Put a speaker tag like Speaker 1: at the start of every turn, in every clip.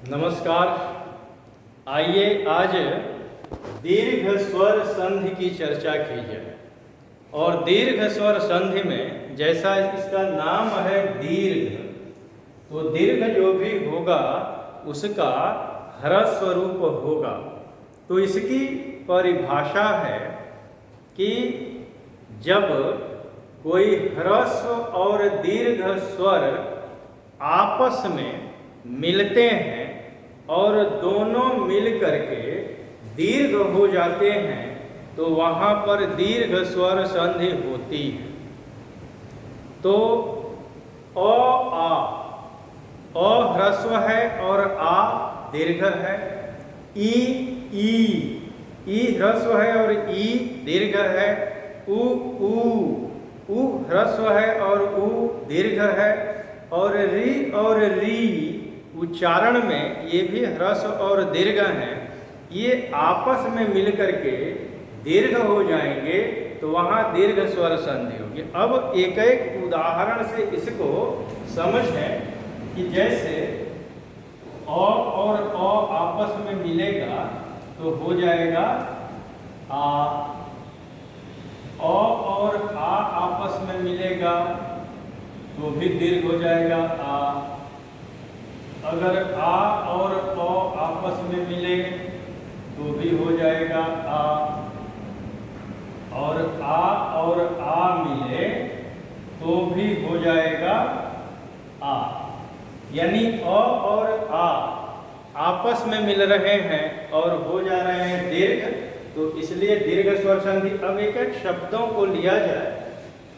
Speaker 1: नमस्कार। आइए आज दीर्घ स्वर संधि की चर्चा की जाए। और दीर्घ स्वर संधि में जैसा इसका नाम है दीर्घ, तो दीर्घ जो भी होगा उसका ह्रस्व रूप होगा। तो इसकी परिभाषा है कि जब कोई ह्रस्व और दीर्घ स्वर आपस में मिलते हैं और दोनों मिल करके दीर्घ हो जाते हैं तो वहाँ पर दीर्घ स्वर संधि होती है। तो अ ह्रस्व है और आ दीर्घ है। ई ह्रस्व है और ई दीर्घ है। उ ह्रस्व है और उ दीर्घ है। और री उच्चारण में ये भी ह्रस्व और दीर्घ हैं। ये आपस में मिलकर के दीर्घ हो जाएंगे तो वहाँ दीर्घ स्वर संधि होगी। अब एक एक उदाहरण से इसको समझें कि जैसे अ और अ आपस में मिलेगा तो हो जाएगा आ। अ और आ आपस में मिलेगा तो भी दीर्घ हो जाएगा आ। अगर आ और अ आपस में मिले तो भी हो जाएगा आ। और आ मिले तो भी हो जाएगा आ। यानी अ और आ आपस में मिल रहे हैं और हो जा रहे हैं दीर्घ, तो इसलिए दीर्घ स्वर संधि। अब एक एक शब्दों को लिया जाए।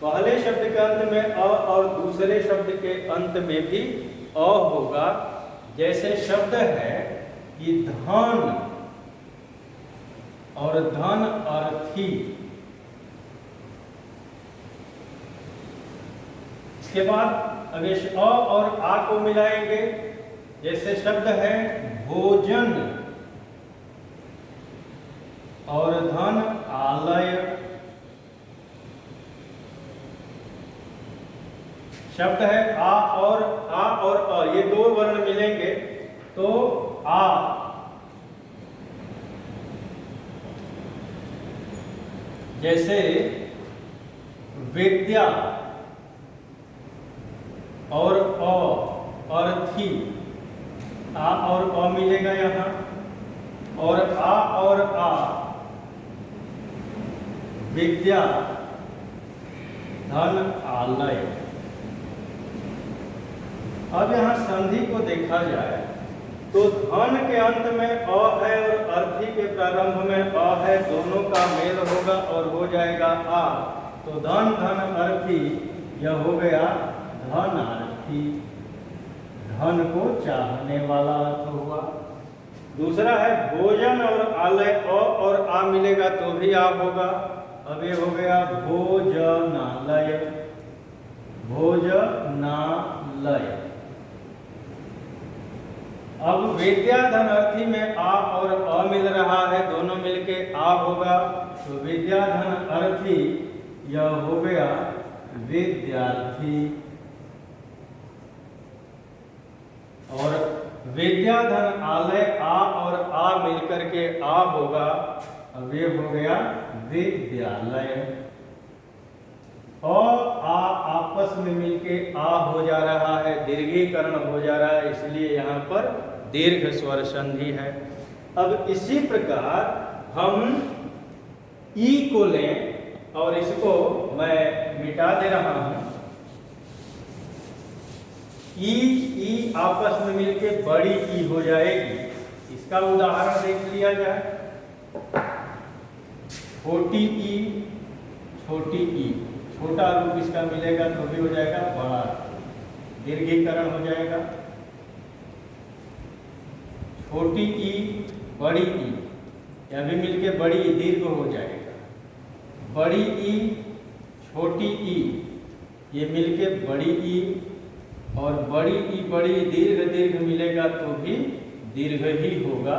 Speaker 1: पहले शब्द के अंत में अ और दूसरे शब्द के अंत में भी अ होगा। जैसे शब्द है कि धन और धन अर्थी। इसके बाद अब इस अ और आ को मिलाएंगे। जैसे शब्द है भोजन और धन आलय। शब्द है आ और अ, ये दो वर्ण मिलेंगे तो आ। जैसे विद्या और अर्थी। आ और अ मिलेगा यहाँ। और आ और आ विद्या धन आलय। अब यहाँ संधि को देखा जाए तो धन के अंत में अ है और अर्थी के प्रारंभ में अ है, दोनों का मेल होगा और हो जाएगा आ। तो धन धन अर्थी यह हो गया धनार्थी। धन को चाहने वाला अर्थ हुआ। दूसरा है भोजन और आलय। अ और आ मिलेगा तो भी आ होगा। अब ये हो गया भोजनालय। भोजनालय। अब विद्या धन अर्थी में आ और अ मिल रहा है, दोनों मिलके आ होगा। तो विद्या धन अर्थी यह हो गया विद्यार्थी। और विद्या धन आलय आ और आ मिलकर के आ होगा। अब ये हो गया विद्यालय। आ आपस में मिलके आ हो जा रहा है, दीर्घीकरण हो जा रहा है, इसलिए यहाँ पर दीर्घ स्वर संधि है। अब इसी प्रकार हम ई को लें और इसको मैं मिटा दे रहा हूं। ई आपस में मिलके बड़ी ई हो जाएगी। इसका उदाहरण देख लिया जाए। छोटी ई, छोटी ई, छोटा रूप इसका मिलेगा तो भी हो जाएगा बड़ा, दीर्घीकरण हो जाएगा। छोटी ई बड़ी ई, यह भी मिलके बड़ी ई दीर्घ हो जाएगा। बड़ी ई छोटी ई, ये मिलके बड़ी ई। और बड़ी ई बड़ी दीर्घ दीर्घ मिलेगा तो भी दीर्घ ही होगा।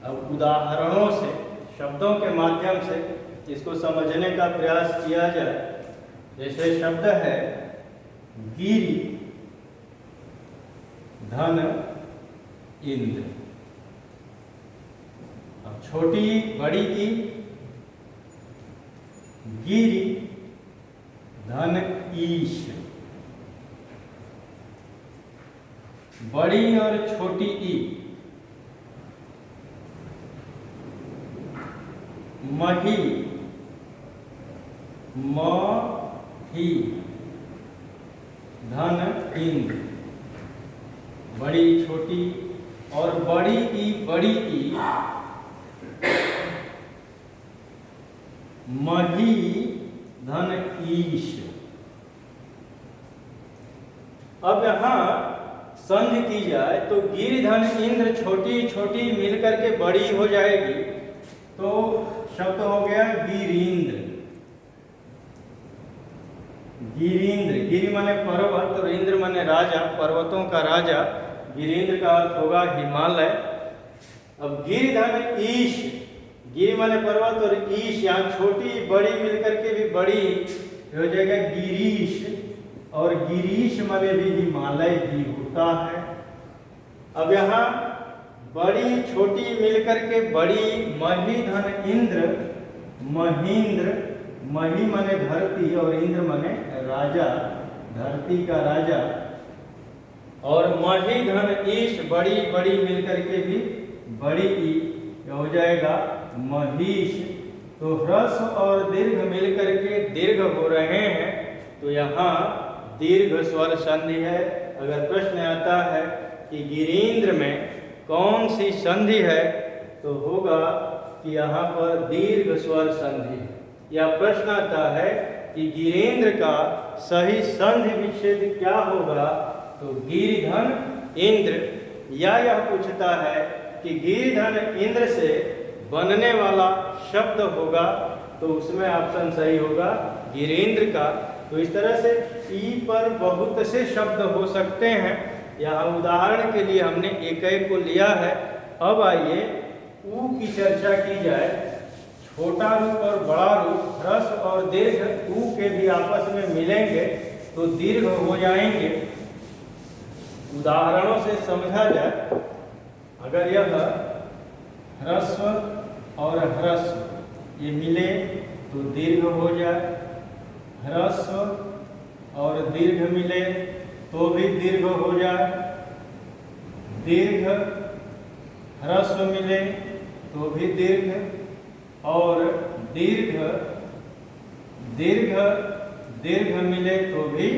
Speaker 1: अब उदाहरणों से, शब्दों के माध्यम से इसको समझने का प्रयास किया जाए। जैसे शब्द है गिरी धन इंद्र। अब छोटी बड़ी की गिरि धन ईश। बड़ी और छोटी ई मही मही धन इंद्र। बड़ी छोटी और बड़ी ई मही धन ईश। अब यहां संधि की जाए तो गिरि धन इंद्र छोटी छोटी मिलकर के बड़ी हो जाएगी, तो शब्द हो गया गिरींद्र। गिरींद्र, गिरि माने पर्वत और इंद्र माने राजा, पर्वतों का राजा। गिरींद्र का अर्थ होगा हिमालय। अब गिरि धन ईश, गिरि माने पर्वत और ईश यहाँ छोटी बड़ी मिलकर के भी बड़ी हो जाएगा गिरीश, और गिरीश माने भी हिमालय ही होता है। अब यहाँ बड़ी छोटी मिलकर के बड़ी मही धन इंद्र, महींद्र, मही माने धरती और इंद्र माने राजा, धरती का राजा। और मही धन ईश, बड़ी बड़ी मिलकर के भी बड़ी ई हो जाएगा महीश। तो ह्रस्व और दीर्घ मिलकर के दीर्घ हो रहे हैं, तो यहाँ दीर्घ स्वर संधि है। अगर प्रश्न आता है कि गिरींद्र में कौन सी संधि है, तो होगा कि यहाँ पर दीर्घ स्वर संधि है। या प्रश्न आता है कि गिरींद्र का सही संधि विच्छेद क्या होगा, तो गिरि धन इंद्र। या यह पूछता है कि गिरि धन इंद्र से बनने वाला शब्द होगा, तो उसमें ऑप्शन सही होगा गिरींद्र का। तो इस तरह से ई पर बहुत से शब्द हो सकते हैं। यहाँ उदाहरण के लिए हमने एक को लिया है। अब आइए ऊ की चर्चा की जाए। छोटा रूप और बड़ा रूप, ह्रस्व और दीर्घ ऊ के भी आपस में मिलेंगे तो दीर्घ हो जाएंगे। उदाहरणों से समझा जाए। अगर यह ह्रस्व और ह्रस्व ये मिले तो दीर्घ हो जाए, ह्रस्व और दीर्घ मिले तो भी दीर्घ हो जाए, दीर्घ ह्रस्व मिले तो भी दीर्घ, और दीर्घ दीर्घ दीर्घ मिले तो भी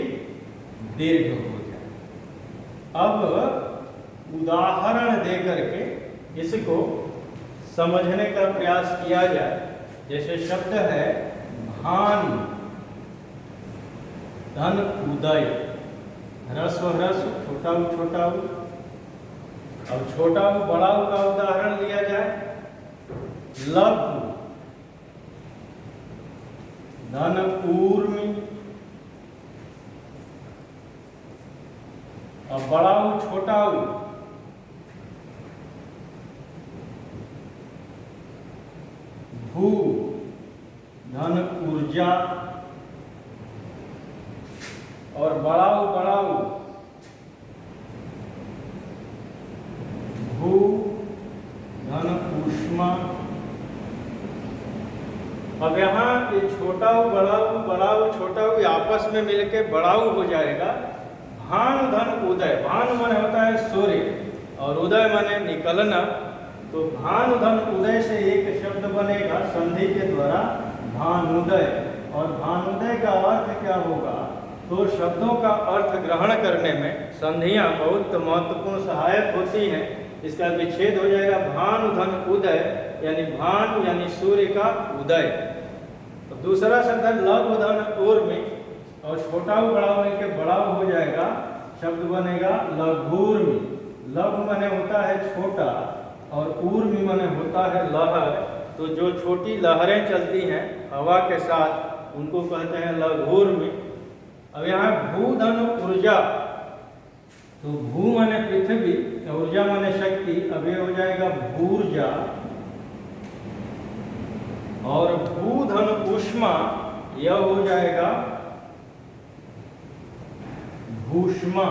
Speaker 1: दीर्घ हो जाए। अब उदाहरण दे करके इसको समझने का प्रयास किया जाए। जैसे शब्द है भान धन उदय, ह्रस्व ह्रस्व, छोटा ऊ छोटा ऊ। अब छोटा ऊ बड़ा ऊ का उदाहरण लिया जाए। लघु धन ऊर्मी, अब बड़ा ऊ छोटा ऊ। भू धन ऊर्जा, और बड़ा ऊ भू धन ऊष्मा। अब यहाँ ये छोटा ऊ बड़ा ऊ छोटा ऊ आपस में मिलके बड़ा ऊ हो जाएगा। भानु धन उदय, भानु माने होता है सूर्य और उदय माने निकलना। तो भानुधन उदय से एक शब्द बनेगा संधि के द्वारा भानुदय। और भानुदय का अर्थ क्या होगा, तो शब्दों का अर्थ ग्रहण करने में संधियां बहुत महत्वपूर्ण सहायक होती हैं। इसका विच्छेद हो जाएगा भानुधन उदय, यानी भानु यानी सूर्य का उदय। तो दूसरा शब्द है लघुधन ऊर्मी, और छोटा ऊ बड़ा मिलकर बड़ा हो जाएगा, शब्द बनेगा लघूर्मी। लघु माने होता है छोटा और ऊर्मी माने होता है लहर। तो जो छोटी लहरें चलती हैं हवा के साथ उनको कहते हैं लघूर्मी। अब यहाँ भूधन ऊर्जा, तो भू माने पृथ्वी, ऊर्जा माने शक्ति, अब ये हो जाएगा भूर्जा। और भूधन ऊष्मा, यह हो जाएगा भूष्मा।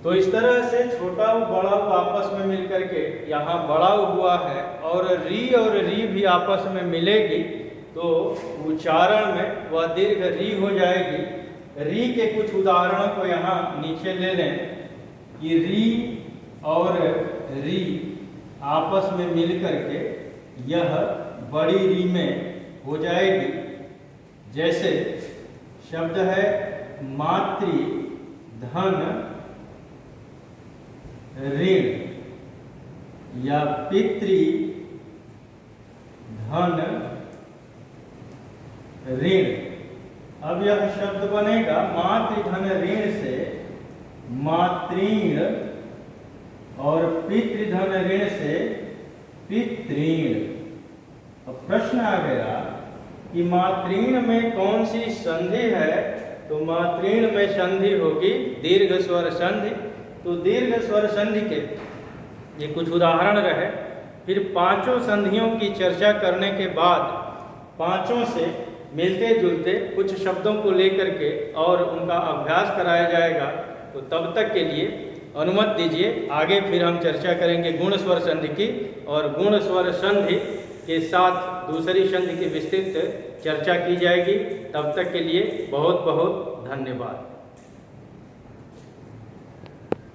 Speaker 1: तो इस तरह से छोटा व बड़ा व आपस में मिलकर के यहाँ बड़ा हुआ है, और री भी आपस में मिलेगी तो उच्चारण में वह दीर्घ री हो जाएगी। री के कुछ उदाहरणों को यहाँ नीचे ले लें कि री और री आपस में मिलकर के यह बड़ी री में हो जाएगी। जैसे शब्द है मातृ धन ऋण या पितृ धन ऋण। अब यह शब्द बनेगा मातृ धन ऋण से मातृण और पितृधन ऋण से पितृण। अब प्रश्न आ गया कि मातृण में कौन सी संधि है, तो मातृण में संधि होगी दीर्घ स्वर संधि। तो दीर्घ स्वर संधि के ये कुछ उदाहरण रहे। फिर पांचों संधियों की चर्चा करने के बाद पांचों से मिलते जुलते कुछ शब्दों को लेकर के और उनका अभ्यास कराया जाएगा। तो तब तक के लिए अनुमति दीजिए, आगे फिर हम चर्चा करेंगे गुण स्वर संधि की, और गुण स्वर संधि के साथ दूसरी संधि की विस्तृत चर्चा की जाएगी। तब तक के लिए बहुत बहुत धन्यवाद।